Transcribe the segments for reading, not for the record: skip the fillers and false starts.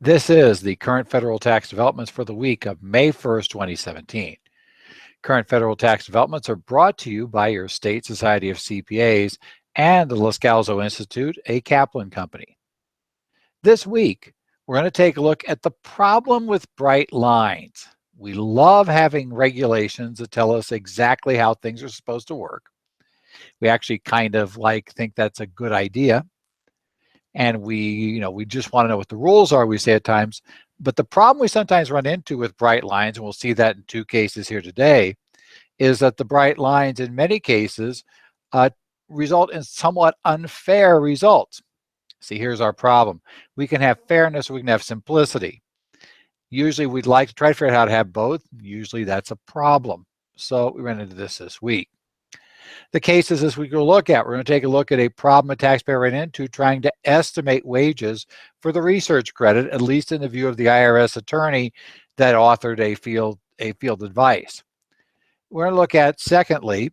This is the current federal tax developments for the week of May 1st, 2017. Current federal tax developments are brought to you by your state society of CPAs and the Loscalzo Institute, a Kaplan company. This week, we're going to take a look at the problem with bright lines. We love having regulations that tell us exactly how things are supposed to work. We actually kind of think that's a good idea. And we just want to know what the rules are, we say at times. But the problem we sometimes run into with bright lines, and we'll see that in two cases here today, is that the bright lines in many cases result in somewhat unfair results. See, here's our problem. We can have fairness, we can have simplicity. Usually we'd like to try to figure out how to have both. Usually that's a problem. So we ran into this week. The cases as we go look at, we're going to take a look at a problem a taxpayer ran into trying to estimate wages for the research credit, at least in the view of the IRS attorney that authored a field advice. We're going to look at, secondly,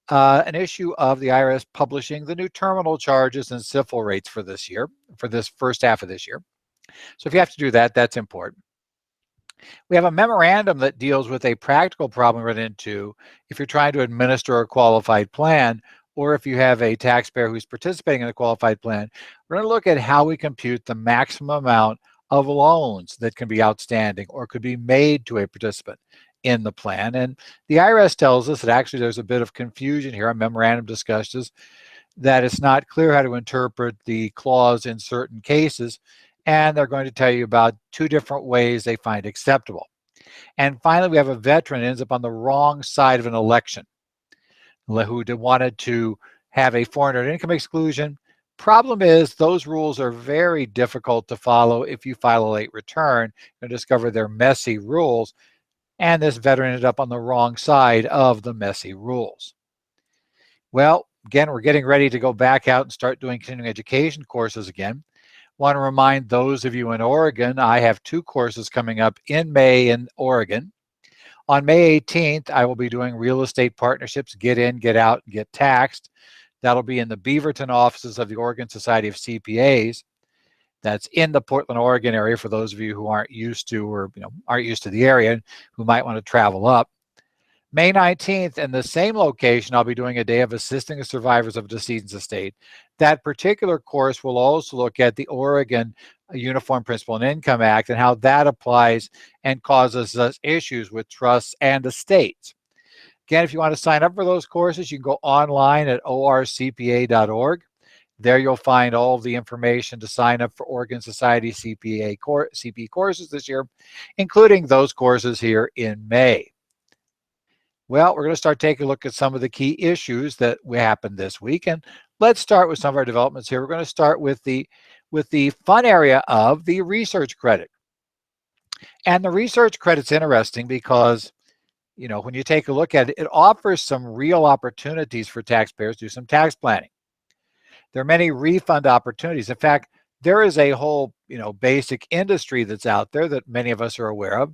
an issue of the IRS publishing the new terminal charges and SIFL rates for this year, for this first half of this year. So if you have to do that, that's important. We have a memorandum that deals with a practical problem we run into if you're trying to administer a qualified plan, or if you have a taxpayer who's participating in a qualified plan. We're going to look at how we compute the maximum amount of loans that can be outstanding or could be made to a participant in the plan. And the IRS tells us that actually there's a bit of confusion here. A memorandum discusses that it's not clear how to interpret the clause in certain cases, and they're going to tell you about two different ways they find acceptable. And finally, we have a veteran who ends up on the wrong side of an election, who wanted to have a foreign earned income exclusion. Problem is, those rules are very difficult to follow if you file a late return. You'll discover they're messy rules, and this veteran ended up on the wrong side of the messy rules. Well, again, we're getting ready to go back out and start doing continuing education courses again. Want to remind those of you in Oregon, I have two courses coming up in May in Oregon. On May 18th, I will be doing real estate partnerships, get in, get out, get taxed. That'll be in the Beaverton offices of the Oregon Society of CPAs. That's in the Portland, Oregon area for those of you who aren't used to or aren't used to the area and who might want to travel up. May 19th, in the same location, I'll be doing a day of assisting the survivors of a decedent's estate. That particular course will also look at the Oregon Uniform Principal and Income Act and how that applies and causes us issues with trusts and estates. Again, if you want to sign up for those courses, you can go online at orcpa.org. There you'll find all of the information to sign up for Oregon Society CPA courses this year, including those courses here in May. Well, we're going to start taking a look at some of the key issues that happened this week. And let's start with some of our developments here. We're going to start with the fun area of the research credit. And the research credit's interesting because, when you take a look at it, it offers some real opportunities for taxpayers to do some tax planning. There are many refund opportunities. In fact, there is a whole, basic industry that's out there that many of us are aware of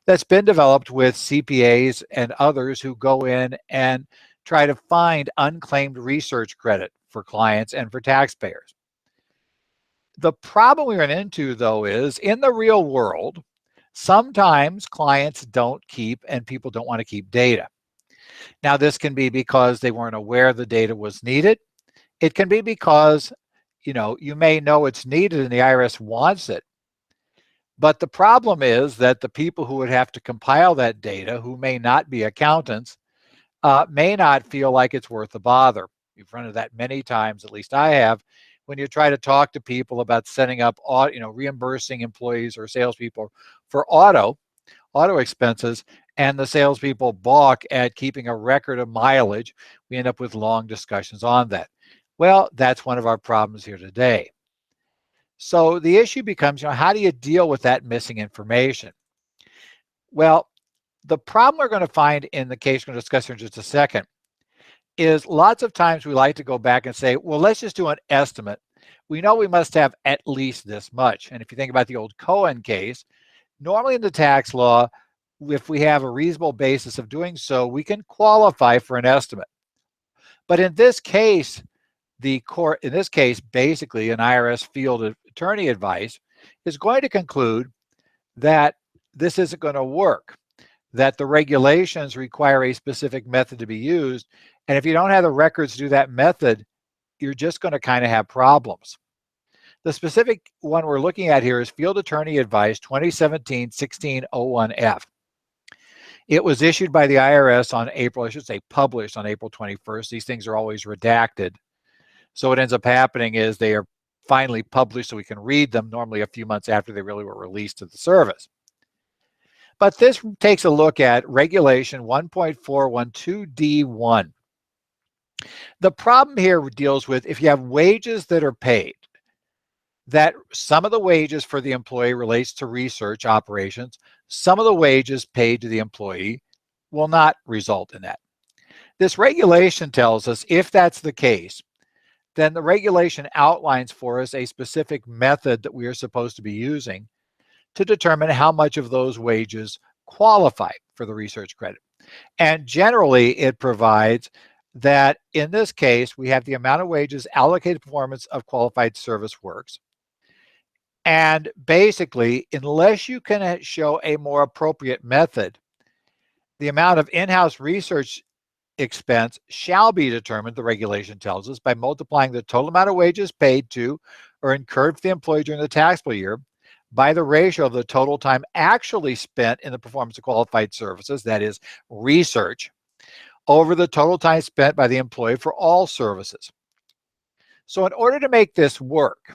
that's been developed with CPAs and others who go in and try to find unclaimed research credit for clients and for taxpayers. The problem we run into, though, is in the real world, sometimes clients don't keep and people don't want to keep data. Now, this can be because they weren't aware the data was needed. It can be because, you may know it's needed and the IRS wants it. But the problem is that the people who would have to compile that data, who may not be accountants, may not feel like it's worth the bother. You've run into that many times, at least I have, when you try to talk to people about setting up, reimbursing employees or salespeople for auto expenses, and the salespeople balk at keeping a record of mileage. We end up with long discussions on that. Well, that's one of our problems here today. So the issue becomes, how do you deal with that missing information? Well, the problem we're going to find in the case we're going to discuss here in just a second is lots of times we like to go back and say, well, let's just do an estimate. We know we must have at least this much. And if you think about the old Cohen case, normally in the tax law, if we have a reasonable basis of doing so, we can qualify for an estimate. But in this case, the court, basically an IRS field attorney advice is going to conclude that this isn't going to work, that the regulations require a specific method to be used. And if you don't have the records to do that method, you're just going to kind of have problems. The specific one we're looking at here is Field Attorney Advice 2017-1601F. It was issued by the IRS on April, I should say published on April 21st. These things are always redacted. So what ends up happening is they are finally published so we can read them, normally a few months after they really were released to the service. But this takes a look at Regulation 1.412D1. The problem here deals with if you have wages that are paid, that some of the wages for the employee relates to research operations, some of the wages paid to the employee will not result in that. This regulation tells us if that's the case, then the regulation outlines for us a specific method that we are supposed to be using to determine how much of those wages qualify for the research credit. And generally, it provides that in this case, we have the amount of wages allocated performance of qualified service works. And basically, unless you can show a more appropriate method, the amount of in-house research expense shall be determined, the regulation tells us, by multiplying the total amount of wages paid to or incurred for the employee during the taxable year by the ratio of the total time actually spent in the performance of qualified services, that is research, over the total time spent by the employee for all services. So in order to make this work,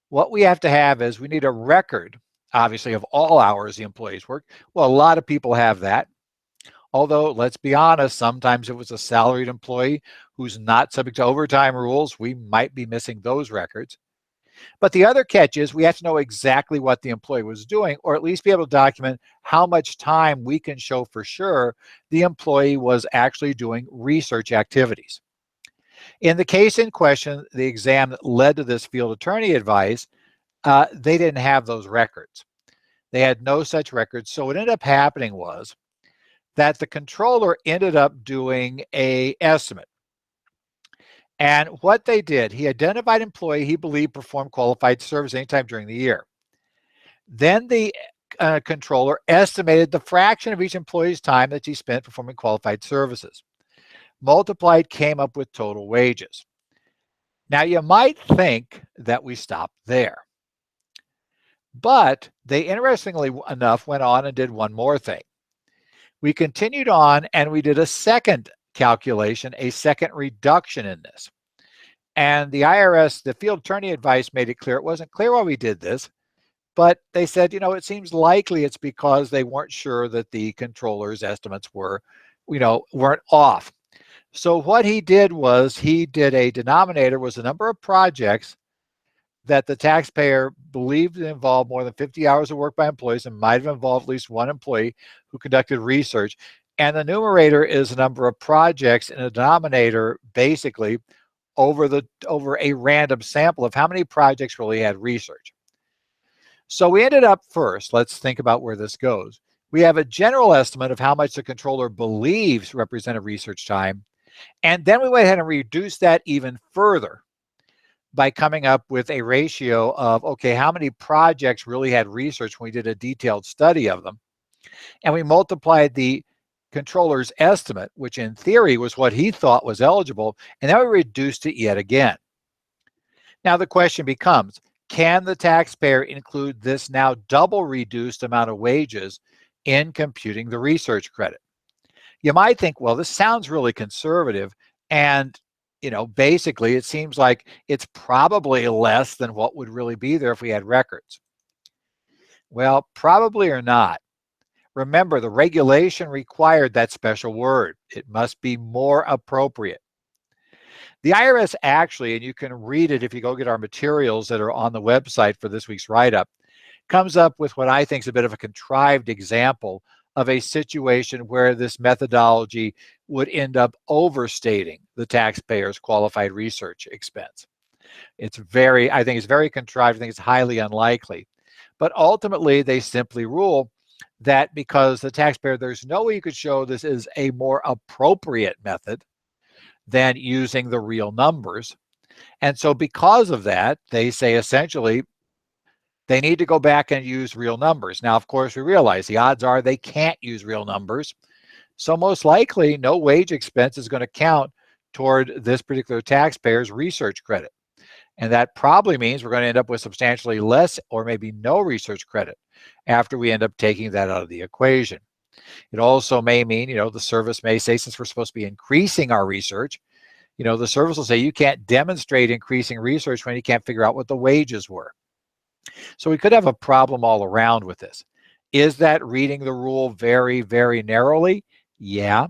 what we have to have is we need a record, obviously, of all hours the employees work. Well, a lot of people have that. Although, let's be honest, sometimes if it's a salaried employee who's not subject to overtime rules, we might be missing those records. But the other catch is we have to know exactly what the employee was doing, or at least be able to document how much time we can show for sure the employee was actually doing research activities. In the case in question, the exam that led to this field attorney advice, they didn't have those records. They had no such records. So what ended up happening was that the controller ended up doing an estimate. And what they did, he identified employee he believed performed qualified service anytime during the year. Then the controller estimated the fraction of each employee's time that he spent performing qualified services. Multiplied, came up with total wages. Now you might think that we stopped there. But they, interestingly enough, went on and did one more thing. We continued on and we did a second calculation, a second reduction in this. And the IRS, the field attorney advice made it clear, it wasn't clear why we did this, but they said, it seems likely it's because they weren't sure that the controller's estimates were, weren't off. So what he did was he did a denominator, was the number of projects that the taxpayer believed involved more than 50 hours of work by employees and might have involved at least one employee who conducted research. And the numerator is the number of projects, and the denominator basically over a random sample of how many projects really had research. So we ended up first, let's think about where this goes. We have a general estimate of how much the controller believes represented research time. And then we went ahead and reduced that even further by coming up with a ratio of, okay, how many projects really had research when we did a detailed study of them. And we multiplied the controller's estimate, which in theory was what he thought was eligible, and then we reduced it yet again. Now the question becomes, can the taxpayer include this now double reduced amount of wages in computing the research credit? You might think, well, this sounds really conservative, and basically it seems like it's probably less than what would really be there if we had records. Well, probably or not. Remember, the regulation required that special word. It must be more appropriate. The IRS actually, and you can read it if you go get our materials that are on the website for this week's write-up, comes up with what I think is a bit of a contrived example of a situation where this methodology would end up overstating the taxpayer's qualified research expense. I think it's very contrived. I think it's highly unlikely. But ultimately, they simply rule that because the taxpayer, there's no way you could show this is a more appropriate method than using the real numbers. And so because of that, they say essentially they need to go back and use real numbers. Now, of course, we realize the odds are they can't use real numbers. So most likely, no wage expense is going to count toward this particular taxpayer's research credit. And that probably means we're going to end up with substantially less or maybe no research credit after we end up taking that out of the equation. It also may mean, the service may say, since we're supposed to be increasing our research, the service will say you can't demonstrate increasing research when you can't figure out what the wages were. So we could have a problem all around with this. Is that reading the rule very, very narrowly? Yeah.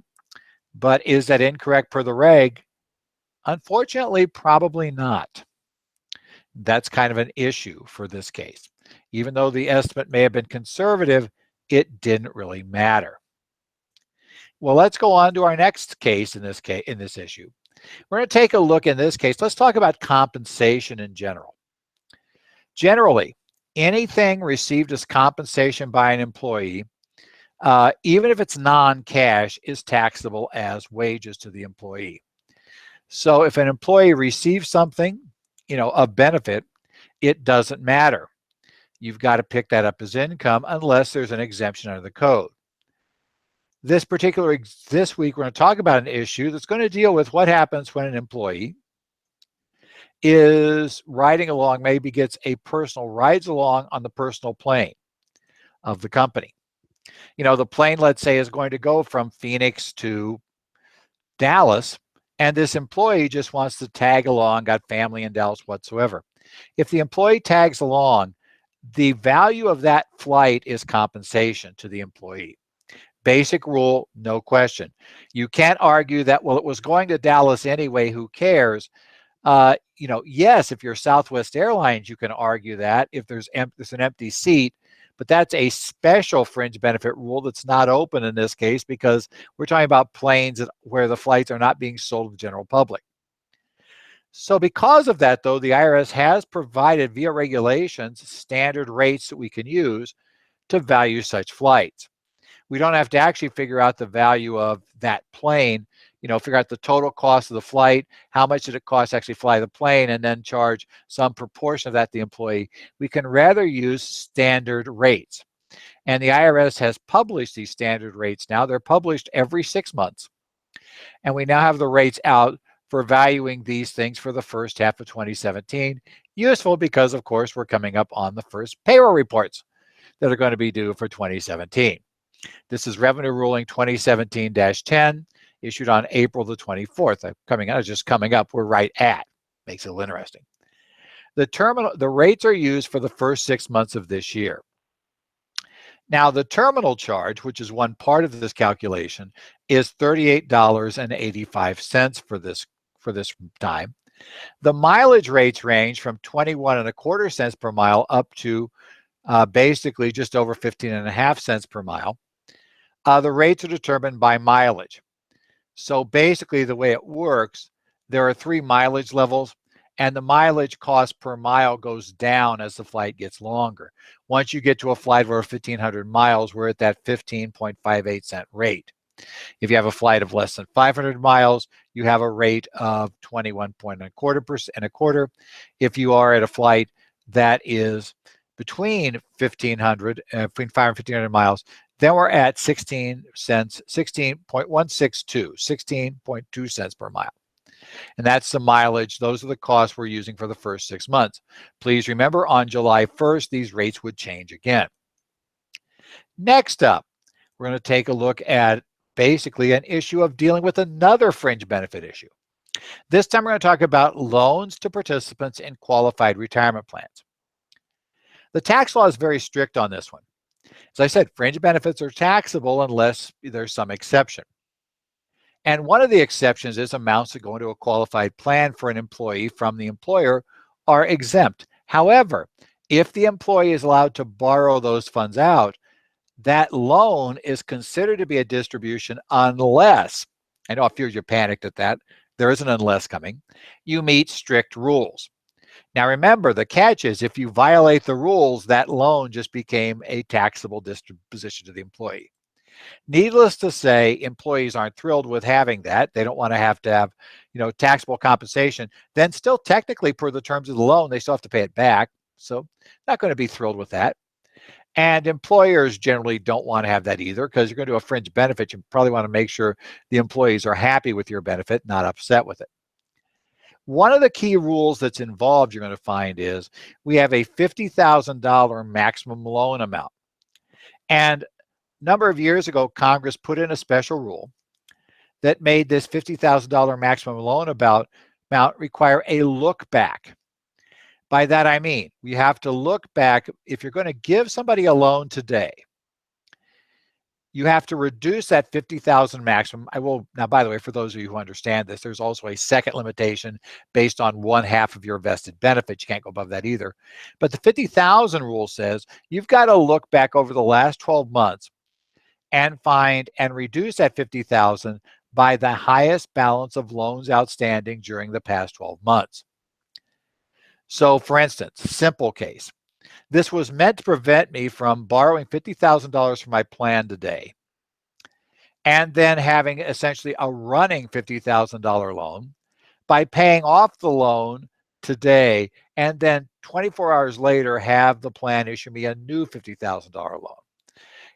But is that incorrect per the reg? Unfortunately, probably not. That's kind of an issue for this case. Even though the estimate may have been conservative, it didn't really matter. Well, let's go on to our next case in this issue. We're going to take a look in this case. Let's talk about compensation in general. Generally, anything received as compensation by an employee, even if it's non-cash, is taxable as wages to the employee. So if an employee receives something, of benefit, it doesn't matter. You've got to pick that up as income unless there's an exemption under the code. This week, we're going to talk about an issue that's going to deal with what happens when an employee is riding along, maybe gets a rides along on the personal plane of the company. The plane, let's say, is going to go from Phoenix to Dallas, and this employee just wants to tag along, got family in Dallas whatsoever. If the employee tags along, the value of that flight is compensation to the employee. Basic rule, no question. You can't argue that, well, it was going to Dallas anyway, who cares? Yes, if you're Southwest Airlines, you can argue that if there's an empty seat, but that's a special fringe benefit rule that's not open in this case because we're talking about planes where the flights are not being sold to the general public. So because of that, though, the IRS has provided via regulations standard rates that we can use to value such flights. We don't have to actually figure out the value of that plane, figure out the total cost of the flight, how much did it cost to actually fly the plane, and then charge some proportion of that to the employee. We can rather use standard rates. And the IRS has published these standard rates now. They're published every 6 months. And we now have the rates out for valuing these things for the first half of 2017. Useful because, of course, we're coming up on the first payroll reports that are going to be due for 2017. This is Revenue Ruling 2017-10, issued on April the 24th. Coming up, we're right at. Makes it a little interesting. The rates are used for the first 6 months of this year. Now, the terminal charge, which is one part of this calculation, is $38.85 for this time. The mileage rates range from 21.25 cents per mile up to basically just over 15.5 cents per mile. The rates are determined by mileage. So basically the way it works, there are 3 mileage levels, and the mileage cost per mile goes down as the flight gets longer. Once you get to a flight over 1,500 miles, we're at that 15.58 cent rate. If you have a flight of less than 500 miles, you have a rate of 21.25%. If you are at a flight that is between 500 and 1,500 miles, then we're at 16.2 cents per mile. And that's the mileage. Those are the costs we're using for the first 6 months. Please remember, on July 1st, these rates would change again. Next up, we're going to take a look at basically an issue of dealing with another fringe benefit issue. This time we're going to talk about loans to participants in qualified retirement plans. The tax law is very strict on this one. As I said, fringe benefits are taxable unless there's some exception. And one of the exceptions is amounts that go into a qualified plan for an employee from the employer are exempt. However, if the employee is allowed to borrow those funds out, that loan is considered to be a distribution unless, I know a few of you panicked at that, there is an unless coming, you meet strict rules. Now remember, the catch is if you violate the rules, that loan just became a taxable disposition to the employee. Needless to say, employees aren't thrilled with having that. They don't want to have, taxable compensation. Then still technically per the terms of the loan, they still have to pay it back. So not going to be thrilled with that. And employers generally don't want to have that either, because you're going to do a fringe benefit. You probably want to make sure the employees are happy with your benefit, not upset with it. One of the key rules that's involved, you're going to find, is we have a $50,000 maximum loan amount. And a number of years ago, Congress put in a special rule that made this $50,000 maximum loan amount require a look back. By that I mean, we have to look back. If you're going to give somebody a loan today, you have to reduce that $50,000 maximum. Now, by the way, for those of you who understand this, there's also a second limitation based on 1/2 of your vested benefit. You can't go above that either. But the 50,000 rule says you've got to look back over the last 12 months and find and reduce that 50,000 by the highest balance of loans outstanding during the past 12 months. So, for instance, simple case. This was meant to prevent me from borrowing $50,000 from my plan today and then having essentially a running $50,000 loan by paying off the loan today and then 24 hours later have the plan issue me a new $50,000 loan.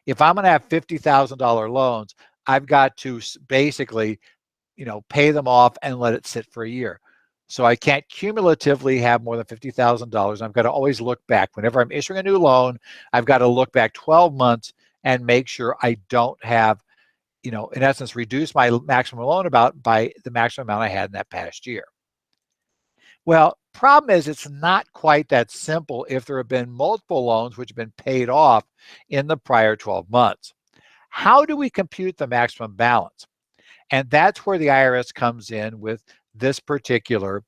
If I'm going to have $50,000 loans, I've got to basically, pay them off and let it sit for a year. So I can't cumulatively have more than $50,000. I've got to always look back. Whenever I'm issuing a new loan, I've got to look back 12 months and make sure I don't have, in essence, reduce my maximum loan by the maximum amount I had in that past year. Well, problem is it's not quite that simple if there have been multiple loans which have been paid off in the prior 12 months. How do we compute the maximum balance? And that's where the IRS comes in with this particular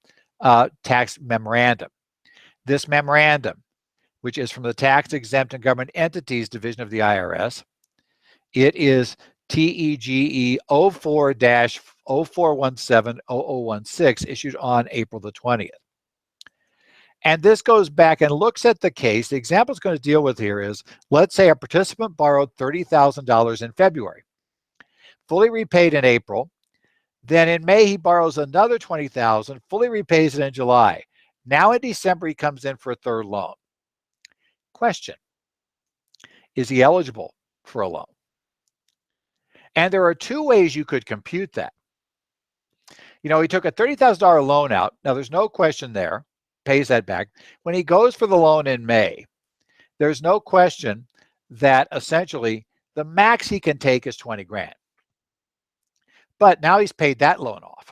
tax memorandum. This memorandum, which is from the Tax Exempt and Government Entities Division of the IRS, it is TEGE 04-0417-0016, issued on April the 20th. And this goes back and looks at the case. The example it's going to deal with here is, let's say a participant borrowed $30,000 in February, fully repaid in April. Then in May, he borrows another $20,000, fully repays it in July. Now in December, he comes in for a third loan. Question: is he eligible for a loan? And there are two ways you could compute that. He took a $30,000 loan out. Now, there's no question there, pays that back. When he goes for the loan in May, there's no question that essentially the max he can take is 20 grand. But now he's paid that loan off.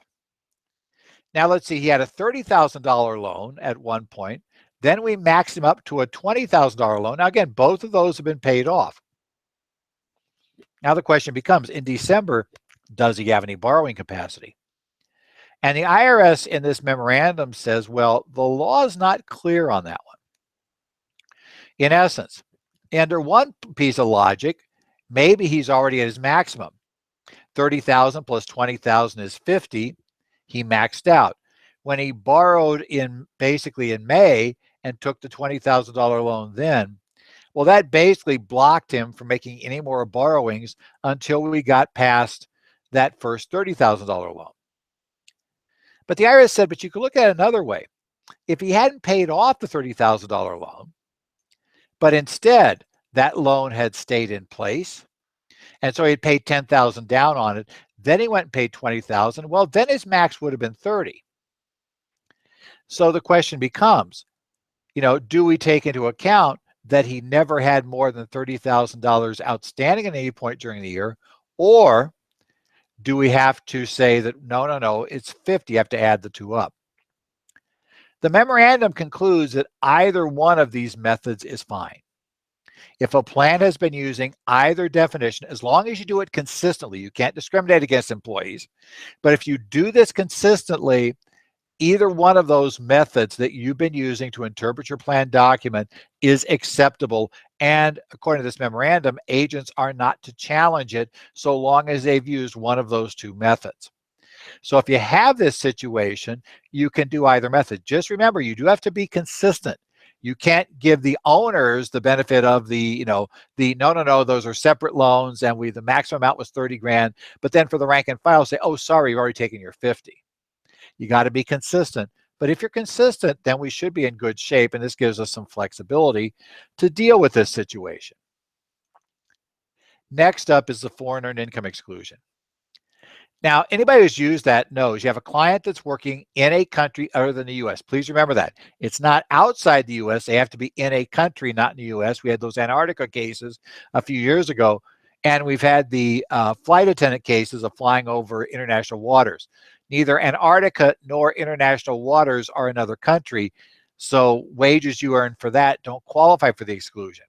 Now let's see, he had a $30,000 loan at one point. Then we max him up to a $20,000 loan. Now again, both of those have been paid off. Now the question becomes, in December, does he have any borrowing capacity? And the IRS in this memorandum says, well, the law is not clear on that one. In essence, under one piece of logic, maybe he's already at his maximum. 30,000 plus 20,000 is 50. He maxed out. When he borrowed basically in May and took the $20,000 loan then, well, that basically blocked him from making any more borrowings until we got past that first $30,000 loan. But the IRS said, but you could look at it another way. If he hadn't paid off the $30,000 loan, but instead that loan had stayed in place, and so he paid $10,000 down on it. Then he went and paid $20,000. Well, then his max would have been 30. So the question becomes, do we take into account that he never had more than $30,000 outstanding at any point during the year, or do we have to say that no, it's 50? You have to add the two up. The memorandum concludes that either one of these methods is fine. If a plan has been using either definition, as long as you do it consistently, you can't discriminate against employees. But if you do this consistently, either one of those methods that you've been using to interpret your plan document is acceptable. And according to this memorandum, agents are not to challenge it so long as they've used one of those two methods. So if you have this situation, you can do either method. Just remember, you do have to be consistent. You can't give the owners the benefit of no, those are separate loans and the maximum amount was 30 grand. But then for the rank and file say, oh, sorry, you've already taken your 50. You got to be consistent, But if you're consistent, then we should be in good shape, and this gives us some flexibility to deal with this situation. Next up is the foreign earned income exclusion. Now, anybody who's used that knows you have a client that's working in a country other than the U.S. Please remember that. It's not outside the U.S. They have to be in a country, not in the U.S. We had those Antarctica cases a few years ago, and we've had the flight attendant cases of flying over international waters. Neither Antarctica nor international waters are another country, so wages you earn for that don't qualify for the exclusion.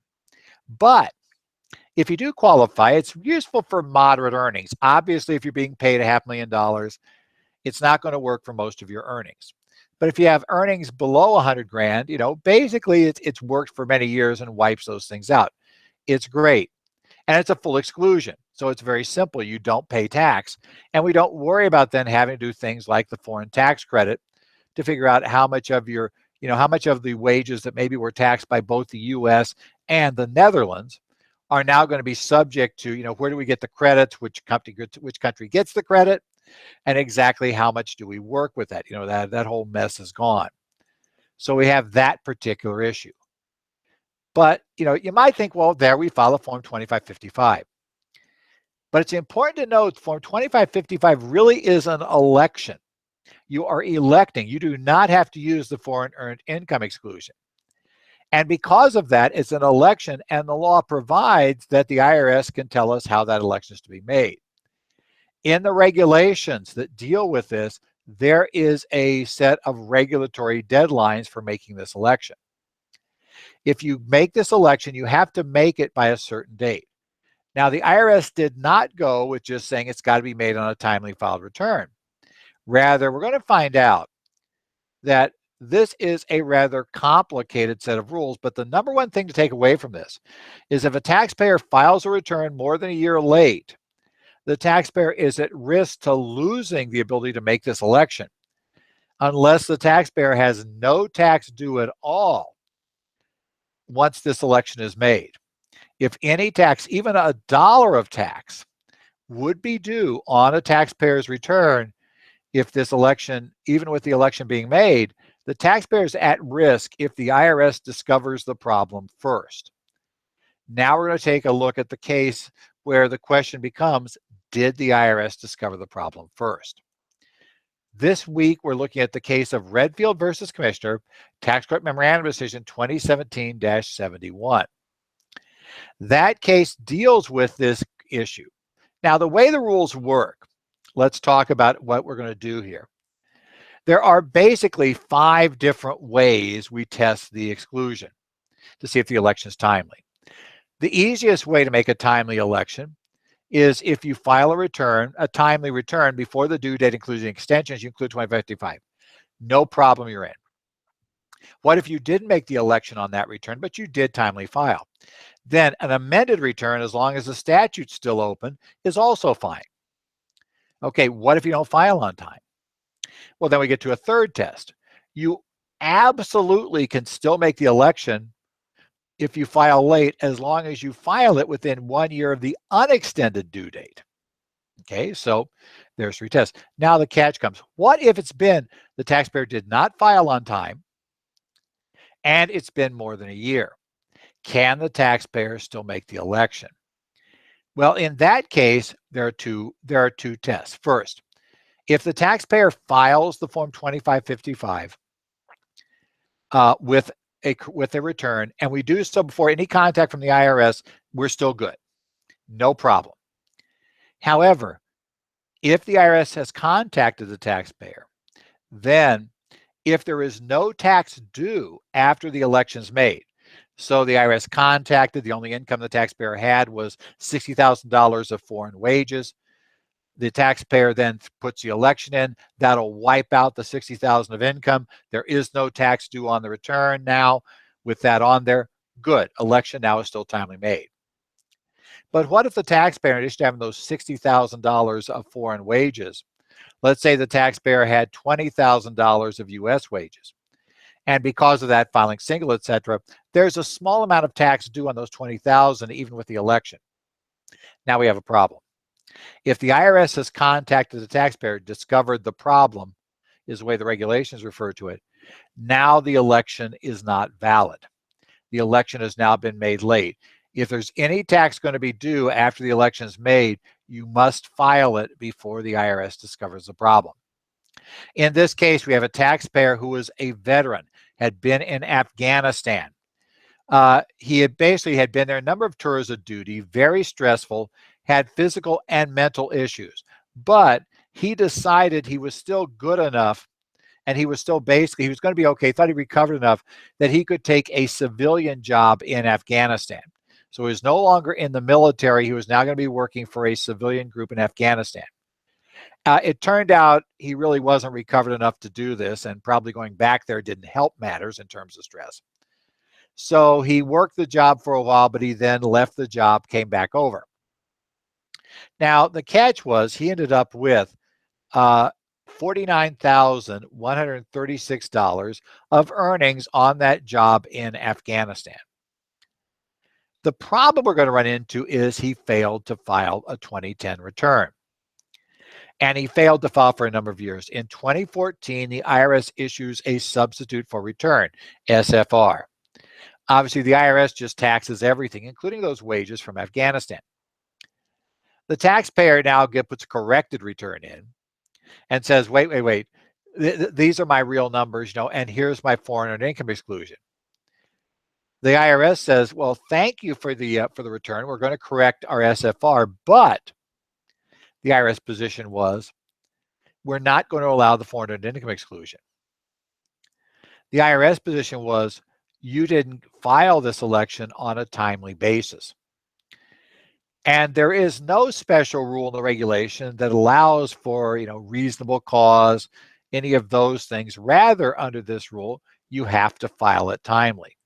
But if you do qualify, it's useful for moderate earnings. Obviously, if you're being paid $500,000, it's not going to work for most of your earnings. But if you have earnings below 100 grand, basically it's worked for many years and wipes those things out. It's great. And it's a full exclusion. So it's very simple. You don't pay tax. And we don't worry about then having to do things like the foreign tax credit to figure out how much of your, how much of the wages that maybe were taxed by both the US and the Netherlands are now going to be subject to, where do we get the credits, which country gets the credit, and exactly how much do we work with that? That whole mess is gone. So we have that particular issue. But, you might think, well, there we file a Form 2555. But it's important to note Form 2555 really is an election. You are electing. You do not have to use the foreign earned income exclusion. And because of that, it's an election, and the law provides that the IRS can tell us how that election is to be made. In the regulations that deal with this, there is a set of regulatory deadlines for making this election. If you make this election, you have to make it by a certain date. Now, the IRS did not go with just saying it's got to be made on a timely filed return. Rather, we're going to find out that this is a rather complicated set of rules, but the number one thing to take away from this is if a taxpayer files a return more than a year late, the taxpayer is at risk to losing the ability to make this election unless the taxpayer has no tax due at all once this election is made. If any tax, even $1 of tax, would be due on a taxpayer's return, if this election, even with the election being made, the taxpayer is at risk if the IRS discovers the problem first. Now we're going to take a look at the case where the question becomes, did the IRS discover the problem first? This week, we're looking at the case of Redfield versus Commissioner, Tax Court Memorandum Decision 2017-71. That case deals with this issue. Now, the way the rules work, let's talk about what we're going to do here. There are basically 5 different ways we test the exclusion to see if the election is timely. The easiest way to make a timely election is if you file a timely return before the due date, including extensions, you include 2555. No problem, you're in. What if you didn't make the election on that return, but you did timely file? Then an amended return, as long as the statute's still open, is also fine. Okay, what if you don't file on time? Well, then we get to a third test. You absolutely can still make the election if you file late, as long as you file it within 1 year of the unextended due date. Okay, so there's 3 tests. Now the catch comes. What if it's been the taxpayer did not file on time and it's been more than a year? Can the taxpayer still make the election? Well, in that case, there are two tests. First, if the taxpayer files the Form 2555 with a return, and we do so before any contact from the IRS, we're still good. No problem. However, if the IRS has contacted the taxpayer, then if there is no tax due after the election's made, so the IRS contacted, the only income the taxpayer had was $60,000 of foreign wages, the taxpayer then puts the election in, that'll wipe out the $60,000 of income. There is no tax due on the return now. With that on there, good. Election now is still timely made. But what if the taxpayer, in addition to having those $60,000 of foreign wages, let's say the taxpayer had $20,000 of U.S. wages, and because of that, filing single, etc., there's a small amount of tax due on those $20,000 even with the election. Now we have a problem. If the IRS has contacted the taxpayer, discovered the problem, is the way the regulations refer to it, now the election is not valid. The election has now been made late. If there's any tax going to be due after the election is made, you must file it before the IRS discovers the problem. In this case, we have a taxpayer who was a veteran, had been in Afghanistan. He had basically been there a number of tours of duty, very stressful, had physical and mental issues. But he decided he was still good enough, and he was still he was going to be okay, thought he recovered enough that he could take a civilian job in Afghanistan. So he was no longer in the military. He was now going to be working for a civilian group in Afghanistan. It turned out he really wasn't recovered enough to do this, and probably going back there didn't help matters in terms of stress. So he worked the job for a while, but he then left the job, came back over. Now, the catch was he ended up with $49,136 of earnings on that job in Afghanistan. The problem we're going to run into is he failed to file a 2010 return. And he failed to file for a number of years. In 2014, the IRS issues a substitute for return, SFR. Obviously, the IRS just taxes everything, including those wages from Afghanistan. The taxpayer now puts a corrected return in and says, wait, these are my real numbers, and here's my foreign earned income exclusion. The IRS says, well, thank you for the return. We're going to correct our SFR, but the IRS position was, we're not going to allow the foreign earned income exclusion. The IRS position was, you didn't file this election on a timely basis. And there is no special rule in the regulation that allows for, reasonable cause, any of those things. Rather, under this rule, you have to file it timely.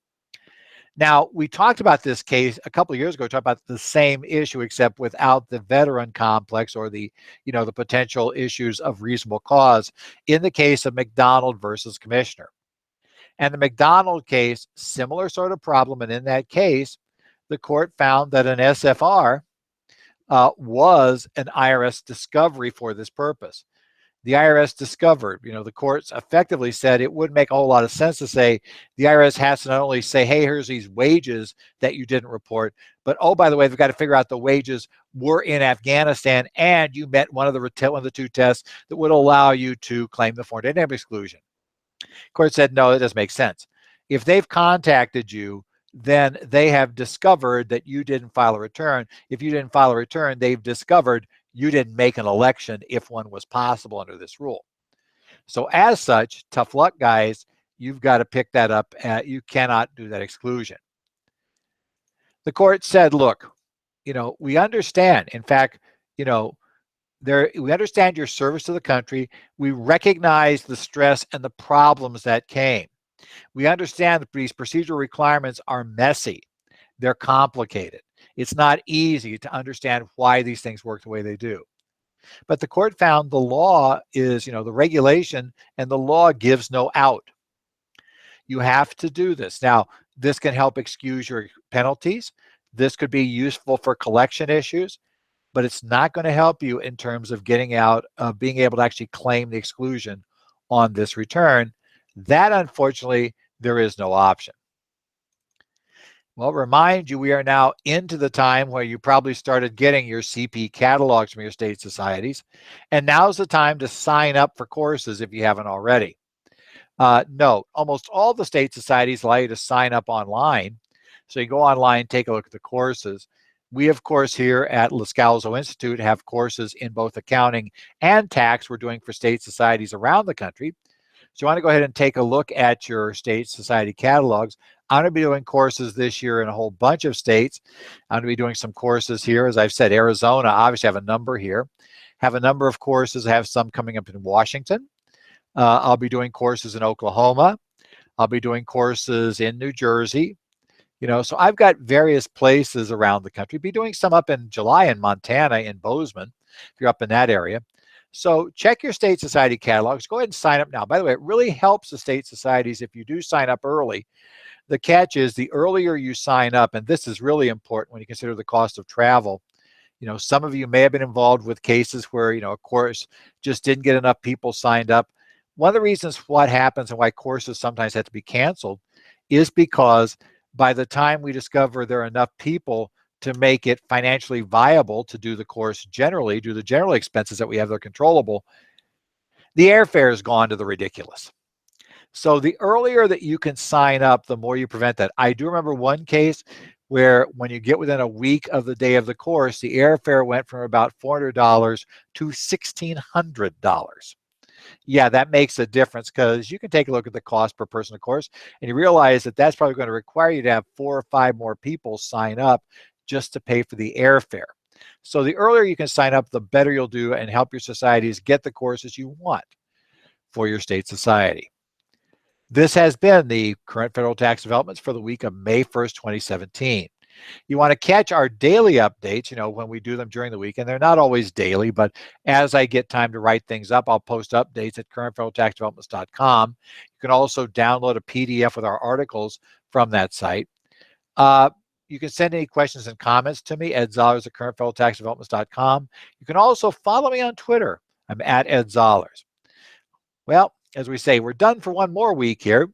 Now, we talked about this case a couple of years ago, talked about the same issue, except without the veteran complex or the potential issues of reasonable cause in the case of McDonald versus Commissioner. And the McDonald case, similar sort of problem. And in that case, the court found that an SFR was an IRS discovery for this purpose. The IRS discovered, the courts effectively said it wouldn't make a whole lot of sense to say the IRS has to not only say, hey, here's these wages that you didn't report, but oh, by the way, they've got to figure out the wages were in Afghanistan and you met one of the two tests that would allow you to claim the foreign income exclusion. Court said, no, it doesn't make sense. If they've contacted you, then they have discovered that you didn't file a return. If you didn't file a return, they've discovered you didn't make an election if one was possible under this rule. So as such, tough luck, guys. You've got to pick that up. You cannot do that exclusion. The court said, look, we understand. In fact, we understand your service to the country. We recognize the stress and the problems that came. We understand that these procedural requirements are messy. They're complicated. It's not easy to understand why these things work the way they do. But the court found the law is, the regulation and the law gives no out. You have to do this. Now, this can help excuse your penalties. This could be useful for collection issues, but it's not going to help you in terms of getting out of being able to actually claim the exclusion on this return. That, unfortunately, there is no option. Well, remind you, we are now into the time where you probably started getting your CP catalogs from your state societies. And now's the time to sign up for courses if you haven't already. Note, almost all the state societies allow you to sign up online. So you go online, take a look at the courses. We, of course, here at Loscalzo Institute have courses in both accounting and tax we're doing for state societies around the country. So you want to go ahead and take a look at your state society catalogs. I'm going to be doing courses this year in a whole bunch of states. I'm going to be doing some courses here. As I've said, Arizona, obviously have a number here. Have a number of courses. I have some coming up in Washington. I'll be doing courses in Oklahoma. I'll be doing courses in New Jersey. So I've got various places around the country. Be doing some up in July in Montana, in Bozeman, if you're up in that area. So check your state society catalogs. Go ahead and sign up now. By the way, it really helps the state societies if you do sign up early. The catch is the earlier you sign up, and this is really important when you consider the cost of travel. Some of you may have been involved with cases where, a course just didn't get enough people signed up. One of the reasons what happens and why courses sometimes have to be canceled is because by the time we discover there are enough people to make it financially viable to do the course generally, do the general expenses that we have that are controllable, the airfare has gone to the ridiculous. So the earlier that you can sign up, the more you prevent that. I do remember one case where when you get within a week of the day of the course, the airfare went from about $400 to $1,600. Yeah, that makes a difference because you can take a look at the cost per person, of course, and you realize that that's probably going to require you to have 4 or 5 more people sign up just to pay for the airfare. So the earlier you can sign up, the better you'll do and help your societies get the courses you want for your state society. This has been the current federal tax developments for the week of May 1st, 2017. You want to catch our daily updates, when we do them during the week, and they're not always daily, but as I get time to write things up, I'll post updates at currentfederaltaxdevelopments.com. You can also download a PDF with our articles from that site. You can send any questions and comments to me, Ed Zollers at currentfederaltaxdevelopments.com. You can also follow me on Twitter. I'm at Ed Zollers. Well, as we say, we're done for one more week here.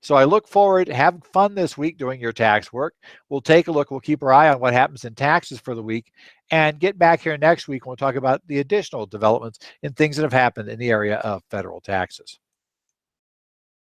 So I look forward to having fun this week doing your tax work. We'll take a look. We'll keep our eye on what happens in taxes for the week and get back here next week when we'll talk about the additional developments in things that have happened in the area of federal taxes.